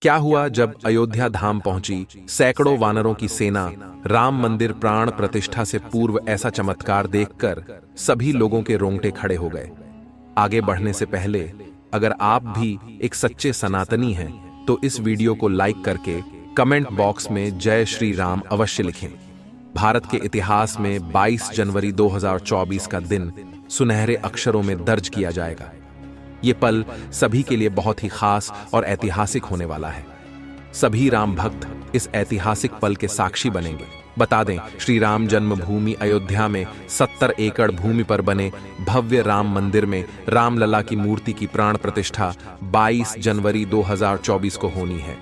क्या हुआ जब अयोध्या धाम पहुंची सैकड़ों वानरों की सेना राम मंदिर प्राण प्रतिष्ठा से पूर्व ऐसा चमत्कार देखकर सभी लोगों के रोंगटे खड़े हो गए। आगे बढ़ने से पहले अगर आप भी एक सच्चे सनातनी हैं तो इस वीडियो को लाइक करके कमेंट बॉक्स में जय श्री राम अवश्य लिखें। भारत के इतिहास में 22 जनवरी 2024 का दिन सुनहरे अक्षरों में दर्ज किया जाएगा। ये पल सभी के लिए बहुत ही खास और ऐतिहासिक होने वाला है। सभी राम भक्त इस ऐतिहासिक पल के साक्षी बनेंगे। बता दें, श्री राम जन्मभूमि अयोध्या में 70 एकड़ भूमि पर बने भव्य राम मंदिर में रामलला की मूर्ति की प्राण प्रतिष्ठा 22 जनवरी 2024 को होनी है।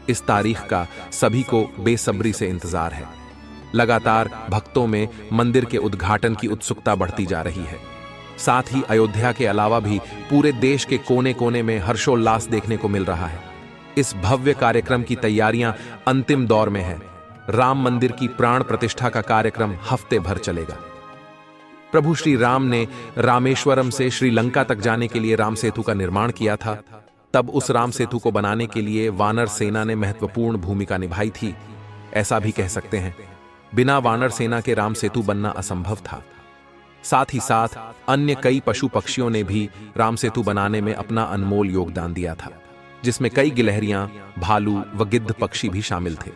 इस तारीख का सभी को बेसब्री से इंतजार है। लगातार भक्तों में मंदिर के उद्घाटन की उत्सुकता बढ़ती जा रही है। साथ ही अयोध्या के अलावा भी पूरे देश के कोने कोने में हर्षोल्लास देखने को मिल रहा है। इस भव्य कार्यक्रम की तैयारियां अंतिम दौर में है। राम मंदिर की प्राण प्रतिष्ठा का कार्यक्रम हफ्ते भर चलेगा। प्रभु श्री राम ने रामेश्वरम से श्रीलंका तक जाने के लिए राम सेतु का निर्माण किया था। तब उस राम सेतु को बनाने के लिए वानर सेना ने महत्वपूर्ण भूमिका निभाई थी। ऐसा भी कह सकते हैं, बिना वानर सेना के राम सेतु बनना असंभव था। साथ ही साथ अन्य कई पशु पक्षियों ने भी राम सेतु बनाने में अपना अनमोल योगदान दिया था, जिसमें कई गिलहरियां, भालू व गिद्ध पक्षी भी शामिल थे।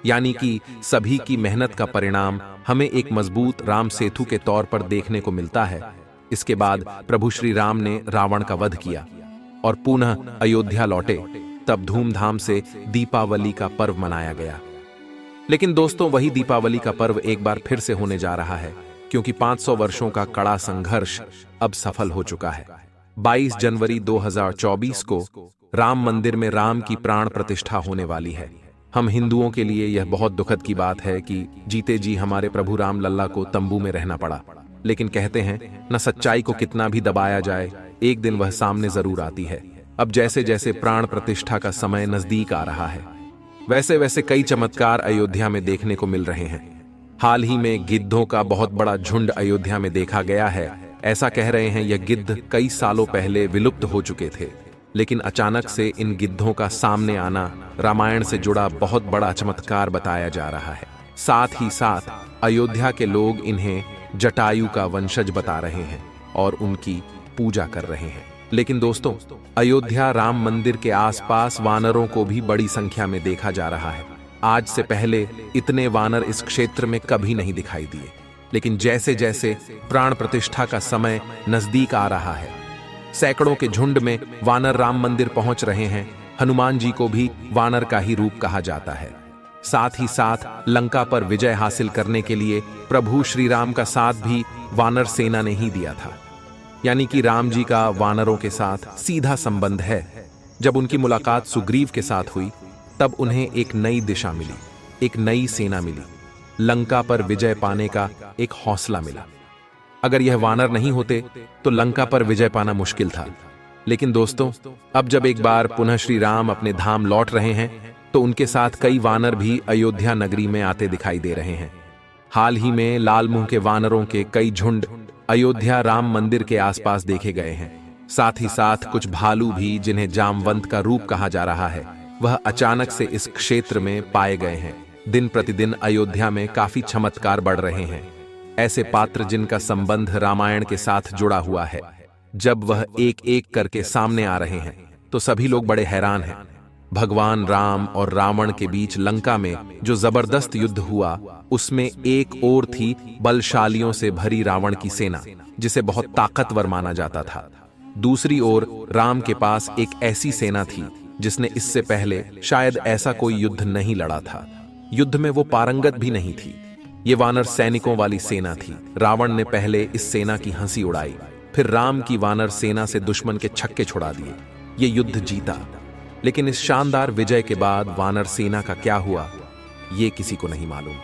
यानी कि सभी की मेहनत का परिणाम हमें एक मजबूत राम सेतु के तौर पर देखने को मिलता है। इसके बाद प्रभु श्री राम ने रावण का वध किया और पुनः अयोध्या लौटे। तब धूमधाम से दीपावली का पर्व मनाया गया। लेकिन दोस्तों, वही दीपावली का पर्व एक बार फिर से होने जा रहा है, क्योंकि 500 वर्षों का कड़ा संघर्ष अब सफल हो चुका है। 22 जनवरी 2024 को राम मंदिर में राम की प्राण प्रतिष्ठा होने वाली है। हम हिंदुओं के लिए यह बहुत दुखद की बात है कि जीते जी हमारे प्रभु राम लल्ला को तंबू में रहना पड़ा। लेकिन कहते हैं न, सच्चाई को कितना भी दबाया जाए, एक दिन वह सामने जरूर आती है। अब जैसे जैसे प्राण प्रतिष्ठा का समय नजदीक आ रहा है, वैसे वैसे कई चमत्कार अयोध्या में देखने को मिल रहे हैं। हाल ही में गिद्धों का बहुत बड़ा झुंड अयोध्या में देखा गया है। ऐसा कह रहे हैं यह गिद्ध कई सालों पहले विलुप्त हो चुके थे, लेकिन अचानक से इन गिद्धों का सामने आना रामायण से जुड़ा बहुत बड़ा चमत्कार बताया जा रहा है। साथ ही साथ अयोध्या के लोग इन्हें जटायु का वंशज बता रहे हैं और उनकी पूजा कर रहे हैं। लेकिन दोस्तों, अयोध्या राम मंदिर के आसपास वानरों को भी बड़ी संख्या में देखा जा रहा है। आज से पहले इतने वानर इस क्षेत्र में कभी नहीं दिखाई दिए। लेकिन जैसे जैसे प्राण प्रतिष्ठा का समय नजदीक आ रहा है, सैकड़ों के झुंड में वानर राम मंदिर पहुंच रहे हैं। हनुमान जी को भी वानर का ही रूप कहा जाता है। साथ ही साथ लंका पर विजय हासिल करने के लिए प्रभु श्री राम का साथ भी वानर सेना ने ही दिया था। यानी कि राम जी का वानरों के साथ सीधा संबंध है। जब उनकी मुलाकात सुग्रीव के साथ हुई, तब उन्हें एक नई दिशा मिली, एक नई सेना मिली, लंका पर विजय पाने का एक हौसला मिला। अगर यह वानर नहीं होते तो लंका पर विजय पाना मुश्किल था। लेकिन दोस्तों, अब जब एक बार पुनः श्री राम अपने धाम लौट रहे हैं, तो उनके साथ कई वानर भी अयोध्या नगरी में आते दिखाई दे रहे हैं। हाल ही में लाल मुंह के वानरों के कई झुंड अयोध्या राम मंदिर के आसपास देखे गए हैं। साथ ही साथ कुछ भालू भी, जिन्हें जामवंत का रूप कहा जा रहा है, वह अचानक से इस क्षेत्र में पाए गए हैं। दिन प्रतिदिन अयोध्या में काफी चमत्कार बढ़ रहे हैं। ऐसे पात्र जिनका संबंध रामायण के साथ जुड़ा हुआ है, जब वह एक एक करके सामने आ रहे हैं तो सभी लोग बड़े हैरान हैं। भगवान राम और रावण के बीच लंका में जो जबरदस्त युद्ध हुआ, उसमें एक ओर थी बलशालियों से भरी रावण की सेना, जिसे बहुत ताकतवर माना जाता था। दूसरी ओर राम के पास एक ऐसी सेना थी जिसने इससे पहले शायद ऐसा कोई युद्ध नहीं लड़ा था। युद्ध में वो पारंगत भी नहीं थी। ये वानर सैनिकों वाली सेना थी। रावण ने पहले इस सेना की हंसी उड़ाई, फिर राम की वानर सेना से दुश्मन के छक्के छुड़ा दिए। ये युद्ध जीता। लेकिन इस शानदार विजय के बाद वानर सेना का क्या हुआ, ये किसी को नहीं मालूम।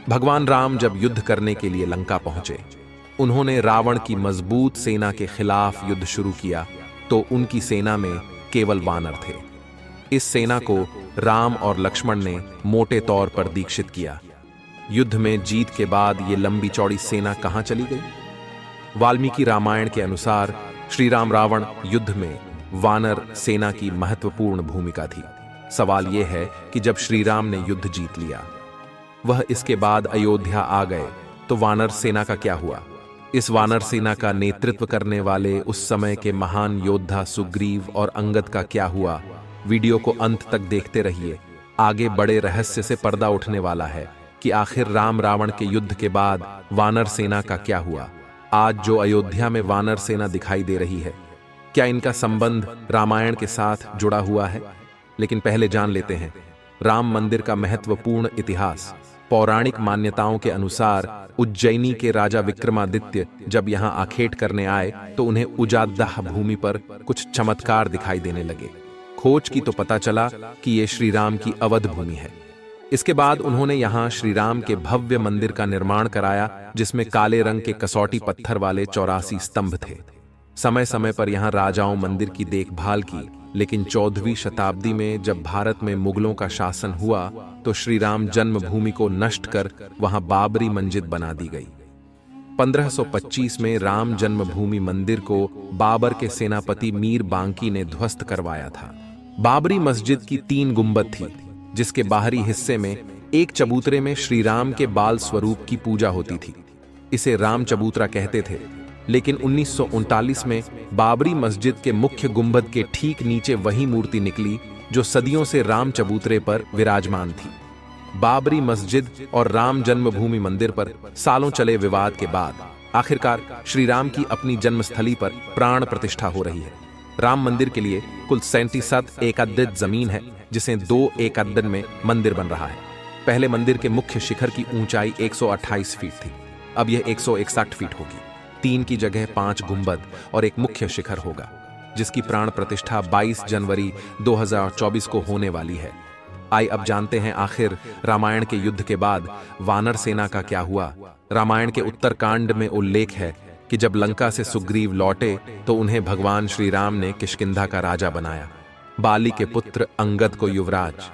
भगवान राम जब युद्ध करने के लिए लंका पहुंचे, उन्होंने रावण की मजबूत सेना के खिलाफ युद्ध शुरू किया, तो उनकी सेना में केवल वानर थे। इस सेना को राम और लक्ष्मण ने मोटे तौर पर दीक्षित किया। युद्ध में जीत के बाद ये लंबी चौड़ी सेना कहां चली गई? वाल्मीकि रामायण के अनुसार श्री राम रावण युद्ध में वानर सेना की महत्वपूर्ण भूमिका थी। सवाल यह है कि जब श्री राम ने युद्ध जीत लिया, वह इसके बाद अयोध्या आ गए, तो वानर सेना का क्या हुआ? इस वानर सेना का नेतृत्व करने वाले उस समय के महान योद्धा सुग्रीव और अंगद का क्या हुआ? वीडियो को अंत तक देखते रहिए। आगे बड़े रहस्य से पर्दा उठने वाला है कि आखिर राम रावण के युद्ध के बाद वानर सेना का क्या हुआ। आज जो अयोध्या में वानर सेना दिखाई दे रही है, क्या इनका संबंध रामायण के साथ जुड़ा हुआ है? लेकिन पहले जान लेते हैं राम मंदिर का महत्वपूर्ण इतिहास। पौराणिक मान्यताओं के अनुसार उज्जैनी के राजा विक्रमादित्य जब यहाँ आखेट करने आए तो उन्हें उजादाह भूमि पर कुछ चमत्कार दिखाई देने लगे। खोज की तो पता चला कि ये श्री राम की अवध भूमि है। इसके बाद उन्होंने यहाँ श्री राम के भव्य मंदिर का निर्माण कराया, जिसमें काले रंग के कसौटी पत्थर वाले 84 स्तंभ थे। समय समय पर यहाँ राजाओं मंदिर की देखभाल की, लेकिन 14वीं शताब्दी में जब भारत में मुगलों का शासन हुआ तो श्री राम जन्मभूमि को नष्ट कर वहां बाबरी मस्जिद बना दी गई। 1525 में राम जन्मभूमि मंदिर को बाबर के सेनापति मीर बांकी ने ध्वस्त करवाया था। बाबरी मस्जिद की 3 गुंबद थी, जिसके बाहरी हिस्से में एक चबूतरे में श्री राम के बाल स्वरूप की पूजा होती थी। इसे राम चबूतरा कहते थे। लेकिन 1939 में बाबरी मस्जिद के मुख्य गुंबद के ठीक नीचे वही मूर्ति निकली जो सदियों से राम चबूतरे पर विराजमान थी। बाबरी मस्जिद और राम जन्मभूमि मंदिर पर सालों चले विवाद के बाद आखिरकार श्री राम की अपनी जन्मस्थली पर प्राण प्रतिष्ठा हो रही है। राम मंदिर के लिए कुल 37 एकड़ जमीन है, जिसे 2 एकड़ में मंदिर बन रहा है। पहले मंदिर के मुख्य शिखर की ऊंचाई 128 फीट थी, अब यह 161 फीट होगी। 3 की जगह 5 गुंबद और एक मुख्य शिखर होगा, जिसकी प्राण प्रतिष्ठा 22 जनवरी 2024 को होने वाली है। आइए अब जानते हैं आखिर रामायण के युद्ध के बाद वानर सेना का क्या हुआ। रामायण के उत्तरकांड में उल्लेख है कि जब लंका से सुग्रीव लौटे तो उन्हें भगवान श्री राम ने किष्किंधा का राजा बनाया, बाली के पुत्र अंगद को युवराज।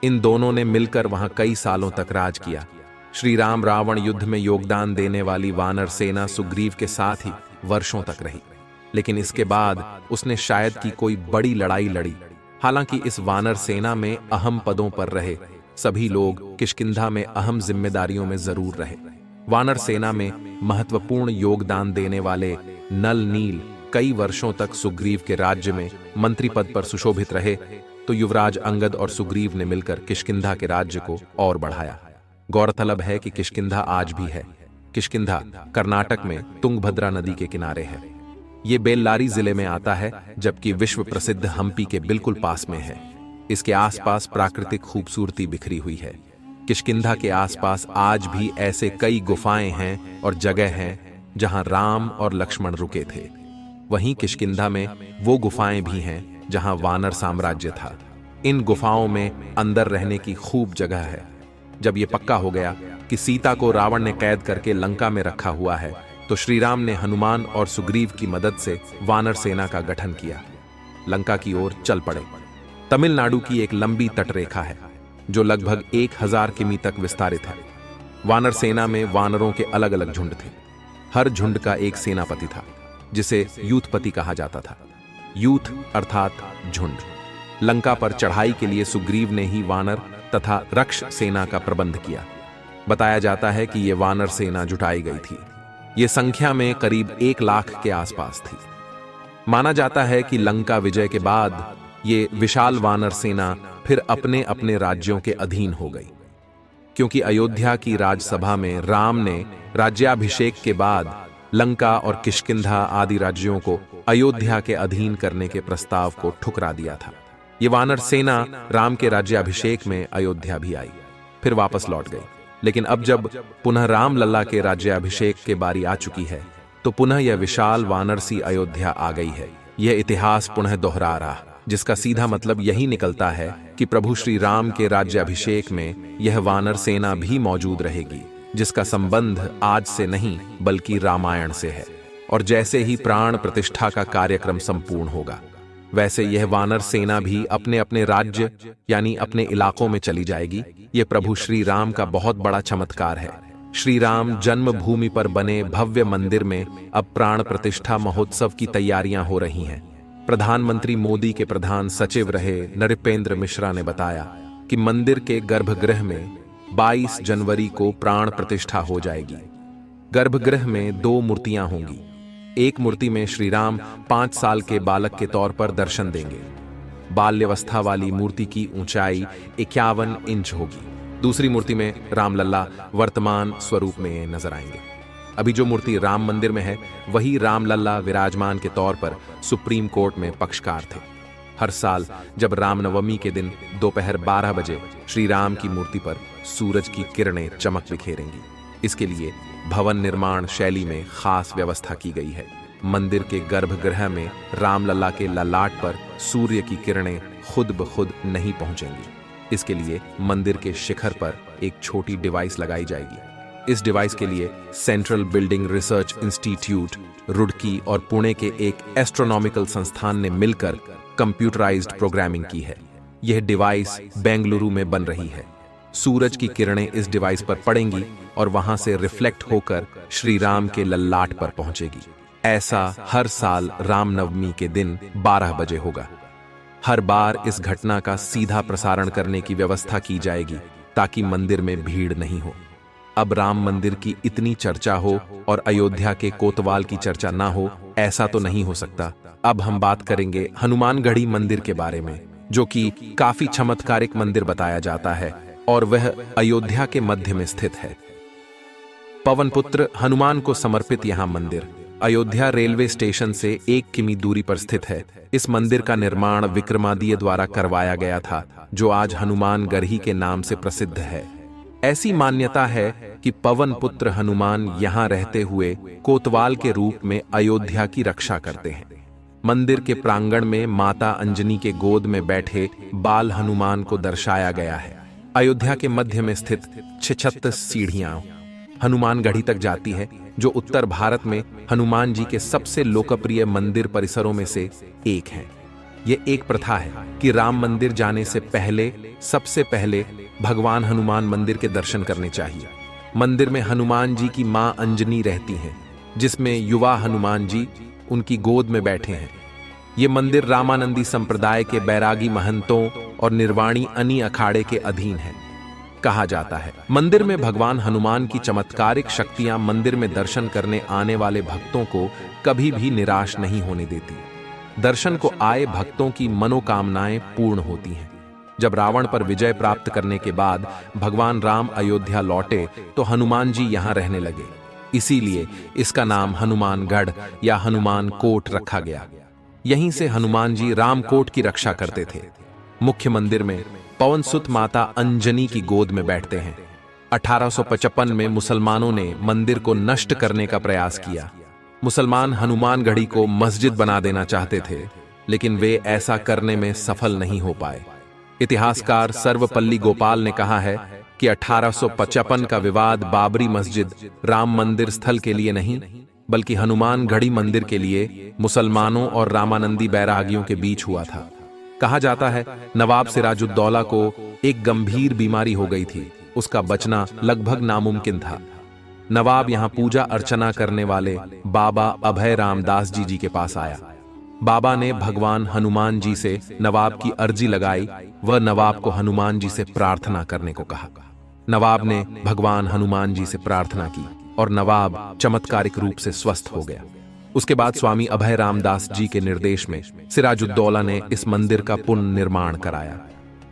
इन दोनों ने मिलकर वहां कई सालों तक राज किया। श्री राम रावण युद्ध में योगदान देने वाली वानर सेना सुग्रीव के साथ ही वर्षों तक रही, लेकिन इसके बाद उसने शायद की कोई बड़ी लड़ाई लड़ी। हालांकि इस वानर सेना में अहम पदों पर रहे सभी लोग किष्किंधा में अहम जिम्मेदारियों में जरूर रहे। वानर सेना में महत्वपूर्ण योगदान देने वाले नल नील कई वर्षों तक सुग्रीव के राज्य में मंत्री पद पर सुशोभित रहे, तो युवराज अंगद और सुग्रीव ने मिलकर किष्किंधा के राज्य को और बढ़ाया। गौरतलब है कि किष्किंधा आज भी है। किष्किंधा कर्नाटक में तुंगभद्रा नदी के किनारे है। ये बेल्लारी जिले में आता है, जबकि विश्व प्रसिद्ध हम्पी के बिल्कुल पास में है। इसके आसपास प्राकृतिक खूबसूरती बिखरी हुई है। किष्किंधा के आसपास आज भी ऐसे कई गुफाएं हैं और जगह हैं जहां राम और लक्ष्मण रुके थे। वहीं किष्किंधा में वो गुफाएं भी हैं जहां वानर साम्राज्य था। इन गुफाओं में अंदर रहने की खूब जगह है। जब ये पक्का हो गया कि सीता को रावण ने कैद करके लंका में रखा हुआ है, तो श्री राम ने हनुमान और सुग्रीव की मदद से वानर सेना का गठन किया। लंका की ओर चल पड़े। तमिलनाडु की एक लंबी तटरेखा है जो लगभग 1000 किमी तक विस्तारित है। वानर सेना में वानरों के अलग अलग झुंड थे। हर झुंड का एक सेनापति था, जिसे यूथपति कहा जाता था। यूथ अर्थात झुंड। लंका पर चढ़ाई के लिए सुग्रीव ने ही वानर तथा रक्ष सेना का प्रबंध किया। बताया जाता है कि यह वानर सेना जुटाई गई थी। यह संख्या में करीब 1 लाख के आसपास थी। माना जाता है कि लंका विजय के बाद ये विशाल वानर सेना फिर अपने अपने राज्यों के अधीन हो गई, क्योंकि अयोध्या की राजसभा में राम ने राज्याभिषेक के बाद लंका और किष्किंधा आदि राज्यों को अयोध्या के अधीन करने के प्रस्ताव को ठुकरा दिया था। ये वानर सेना राम के राज्याभिषेक में अयोध्या भी आई, फिर वापस लौट गई। लेकिन अब जब पुनः राम लल्ला के राज्याभिषेक के बारी आ चुकी है, तो पुनः यह विशाल वानर सी अयोध्या आ गई है। यह इतिहास पुनः दोहरा रहा, जिसका सीधा मतलब यही निकलता है कि प्रभु श्री राम के राज्याभिषेक में यह वानर सेना भी मौजूद रहेगी, जिसका संबंध आज से नहीं बल्कि रामायण से है। और जैसे ही प्राण प्रतिष्ठा का कार्यक्रम संपूर्ण होगा, वैसे यह वानर सेना भी अपने अपने राज्य यानी अपने इलाकों में चली जाएगी। यह प्रभु श्री राम का बहुत बड़ा चमत्कार है। श्री राम जन्मभूमि पर बने भव्य मंदिर में अब प्राण प्रतिष्ठा महोत्सव की तैयारियां हो रही हैं। प्रधानमंत्री मोदी के प्रधान सचिव रहे नृपेंद्र मिश्रा ने बताया कि मंदिर के गर्भगृह में 22 जनवरी को प्राण प्रतिष्ठा हो जाएगी। गर्भगृह में 2 मूर्तियां होंगी। एक मूर्ति में श्री राम 5 साल के बालक के तौर पर दर्शन देंगे। बाल्यावस्था वाली मूर्ति की ऊंचाई 51 इंच होगी। दूसरी मूर्ति में रामलला वर्तमान स्वरूप में नजर आएंगे। अभी जो मूर्ति राम मंदिर में है वही रामलला विराजमान के तौर पर सुप्रीम कोर्ट में पक्षकार थे। हर साल जब रामनवमी के दिन दोपहर 12 बजे श्री राम की मूर्ति पर सूरज की किरणें चमक बिखेरेंगी। इसके लिए भवन निर्माण शैली में खास व्यवस्था की गई है। मंदिर के गर्भगृह में रामलला के ललाट पर सूर्य की किरणें खुद ब खुद नहीं पहुंचेंगी। इसके लिए मंदिर के शिखर पर एक छोटी डिवाइस लगाई जाएगी। इस डिवाइस के लिए central building research institute Roorkee और पुणे के एक एस्ट्रोनॉमिकल संस्थान ने मिलकर कंप्यूटराइज्ड प्रोग्रामिंग की है। यह डिवाइस बेंगलुरु में बन रही है। सूरज की किरणें इस डिवाइस पर पड़ेंगी और वहां से रिफ्लेक्ट होकर श्री राम के ललाट पर पहुंचेगी। ऐसा हर साल रामनवमी के दिन 12 बजे होगा। हर बार इस घटना का सीधा प्रसारण करने की व्यवस्था की जाएगी ताकि मंदिर में भीड़ नहीं हो। अब राम मंदिर की इतनी चर्चा हो और अयोध्या के कोतवाल की चर्चा ना हो, ऐसा तो नहीं हो सकता। अब हम बात करेंगे हनुमानगढ़ी मंदिर के बारे में, जो कि काफी चमत्कारिक मंदिर बताया जाता है और वह अयोध्या के मध्य में स्थित है। पवन पुत्र हनुमान को समर्पित यहां मंदिर अयोध्या रेलवे स्टेशन से 1 किमी दूरी पर स्थित है। इस मंदिर का निर्माण विक्रमादित्य द्वारा करवाया गया था, जो आज हनुमानगढ़ी के नाम से प्रसिद्ध है। ऐसी मान्यता है कि पवन पुत्र हनुमान यहां रहते हुए कोतवाल के रूप में अयोध्या की रक्षा करते हैं। मंदिर के प्रांगण में माता अंजनी के गोद में बैठे बाल हनुमान को दर्शाया गया है। अयोध्या के मध्य में स्थित 36 सीढ़ियां हनुमानगढ़ी तक जाती है, जो उत्तर भारत में हनुमान जी के सबसे लोकप्रिय मंदिर परिसरों में से एक है। ये एक प्रथा है कि राम मंदिर जाने से पहले सबसे पहले भगवान हनुमान मंदिर के दर्शन करने चाहिए। मंदिर में हनुमान जी की मां अंजनी रहती हैं, जिसमें युवा हनुमान जी उनकी गोद में बैठे हैं। ये मंदिर रामानंदी संप्रदाय के बैरागी महंतों और निर्वाणी अनी अखाड़े के अधीन है। कहा जाता है मंदिर में भगवान हनुमान की चमत्कारिक शक्तियां मंदिर में दर्शन करने आने वाले भक्तों को कभी भी निराश नहीं होने देती। दर्शन को आए भक्तों की मनोकामनाएं पूर्ण होती हैं। जब रावण पर विजय प्राप्त करने के बाद भगवान राम अयोध्या लौटे तो हनुमान जी यहां रहने लगे। इसीलिए इसका नाम हनुमानगढ़ या हनुमान कोट रखा गया। यहीं से हनुमान जी रामकोट की रक्षा करते थे। मुख्य मंदिर में पवन सुत माता अंजनी की गोद में बैठते हैं। 1855 में मुसलमानों ने मंदिर को नष्ट करने का प्रयास किया। मुसलमान हनुमानगढ़ी को मस्जिद बना देना चाहते थे, लेकिन वे ऐसा करने में सफल नहीं हो पाए। इतिहासकार सर्वपल्ली गोपाल ने कहा है कि 1855 का विवाद बाबरी मस्जिद राम मंदिर स्थल के लिए नहीं, बल्कि हनुमानगढ़ी मंदिर के लिए मुसलमानों और रामानंदी बैरागियों के बीच हुआ था। कहा जाता है नवाब सिराजुद्दौला को एक गंभीर बीमारी हो गई थी। उसका बचना लगभग नामुमकिन था। नवाब यहां पूजा अर्चना करने वाले बाबा अभय रामदास जी के पास आया। बाबा ने भगवान हनुमान जी से नवाब की अर्जी लगाई। वह नवाब को हनुमान जी से प्रार्थना करने को कहा। नवाब ने भगवान हनुमान जी से प्रार्थना की और नवाब चमत्कारिक रूप से स्वस्थ हो गया। उसके बाद स्वामी अभय रामदास जी के निर्देश में सिराजुद्दौला ने इस मंदिर का पुनर्निर्माण कराया।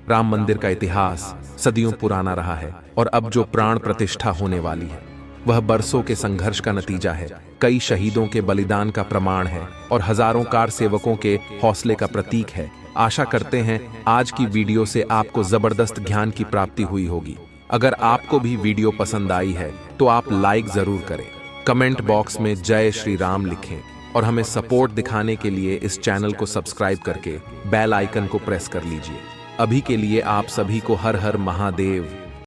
राम मंदिर का इतिहास सदियों पुराना रहा है और अब जो प्राण प्रतिष्ठा होने वाली है वह बरसों के संघर्ष का नतीजा है, कई शहीदों के बलिदान का प्रमाण है और हजारों कार सेवकों के हौसले का प्रतीक है। आशा करते हैं आज की वीडियो से आपको जबरदस्त ज्ञान की प्राप्ति हुई होगी। अगर आपको भी वीडियो पसंद आई है तो आप लाइक जरूर करें, कमेंट बॉक्स में जय श्री राम लिखें और हमें सपोर्ट दिखाने के लिए इस चैनल को सब्सक्राइब करके बेल आइकन को प्रेस कर लीजिए। अभी के लिए आप सभी को हर हर महादेव।